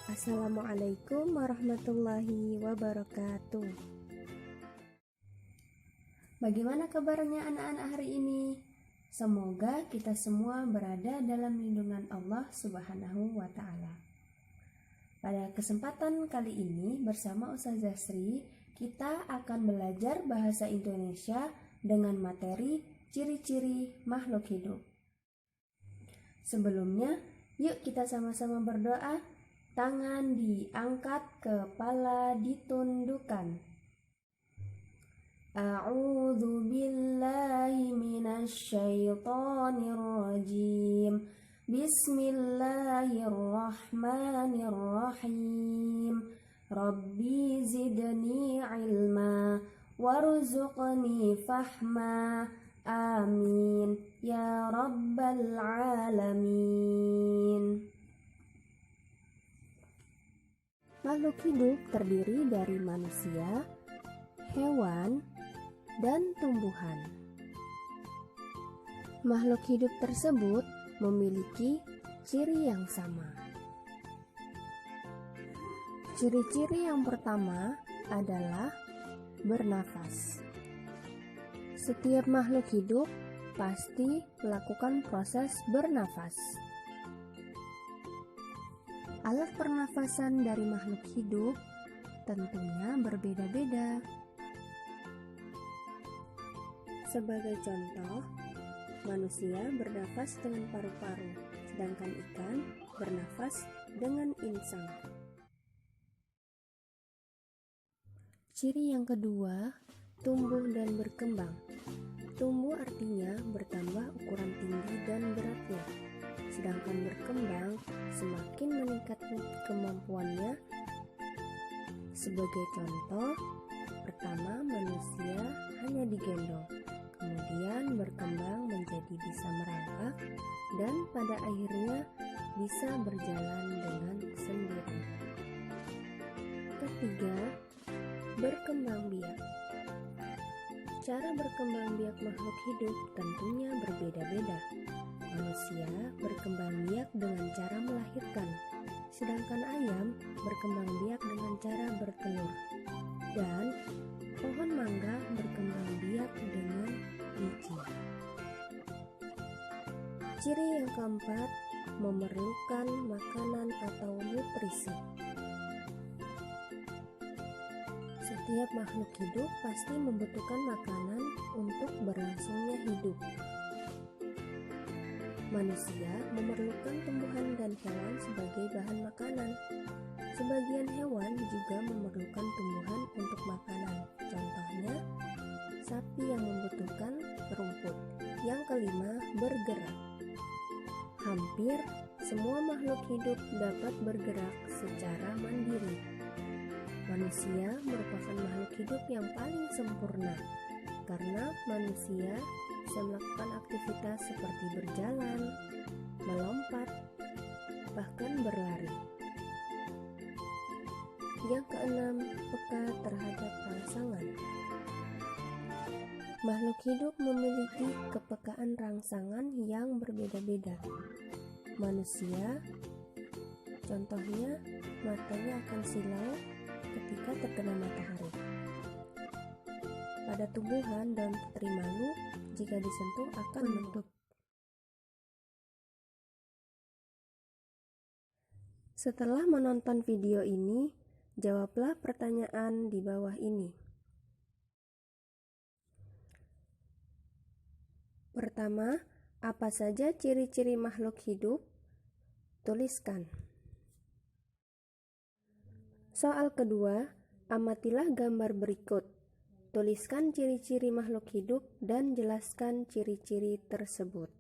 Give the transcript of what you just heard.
Assalamualaikum warahmatullahi wabarakatuh. Bagaimana kabarnya anak-anak hari ini? Semoga kita semua berada dalam lindungan Allah Subhanahu wa Ta'ala. Pada kesempatan kali ini bersama Ustazah Sri, kita akan belajar bahasa Indonesia dengan materi ciri-ciri makhluk hidup. Sebelumnya, yuk kita sama-sama berdoa. Tangan diangkat, kepala ditundukkan. A'udzu billahi minasy syaithanir rajim. Bismillahirrahmanirrahim. Rabbi zidni ilma warzuqni fahma. Amin ya rabbal alamin. Makhluk hidup terdiri dari manusia, hewan, dan tumbuhan. Makhluk hidup tersebut memiliki ciri yang sama. Ciri-ciri yang pertama adalah bernafas. Setiap makhluk hidup pasti melakukan proses bernafas. Alat pernafasan dari makhluk hidup tentunya berbeda-beda. Sebagai contoh, manusia bernafas dengan paru-paru, sedangkan ikan bernafas dengan insang. Ciri yang kedua, tumbuh dan berkembang. Tumbuh artinya bertambah ukuran tinggi dan beratnya. Sedangkan berkembang semakin meningkat kemampuannya. Sebagai contoh, pertama manusia hanya digendong, kemudian berkembang menjadi bisa merangkak, dan pada akhirnya bisa berjalan dengan sendiri. Ketiga, berkembang biak. Cara berkembang biak makhluk hidup tentunya berbeda-beda. Manusia berkembang biak dengan cara melahirkan, sedangkan ayam berkembang biak dengan cara bertelur, dan pohon mangga berkembang biak dengan biji. Ciri yang keempat, memerlukan makanan atau nutrisi. Setiap makhluk hidup pasti membutuhkan makanan untuk berlangsungnya hidup. Manusia memerlukan tumbuhan dan hewan sebagai bahan makanan. Sebagian hewan juga memerlukan tumbuhan untuk makanan. Contohnya, sapi yang membutuhkan rumput. Yang kelima, bergerak. Hampir semua makhluk hidup dapat bergerak secara mandiri. Manusia merupakan makhluk hidup yang paling sempurna karena manusia bisa melakukan aktivitas seperti berjalan, melompat, bahkan berlari. Yang keenam, peka terhadap rangsangan. Makhluk hidup memiliki kepekaan rangsangan yang berbeda-beda. Manusia, contohnya, matanya akan silau ketika terkena matahari. Pada tumbuhan dan putri malu, jika disentuh akan menutup. Setelah menonton video ini, jawablah pertanyaan di bawah ini. Pertama, apa saja ciri-ciri makhluk hidup? Tuliskan. Soal kedua, amatilah gambar berikut. Tuliskan ciri-ciri makhluk hidup dan jelaskan ciri-ciri tersebut.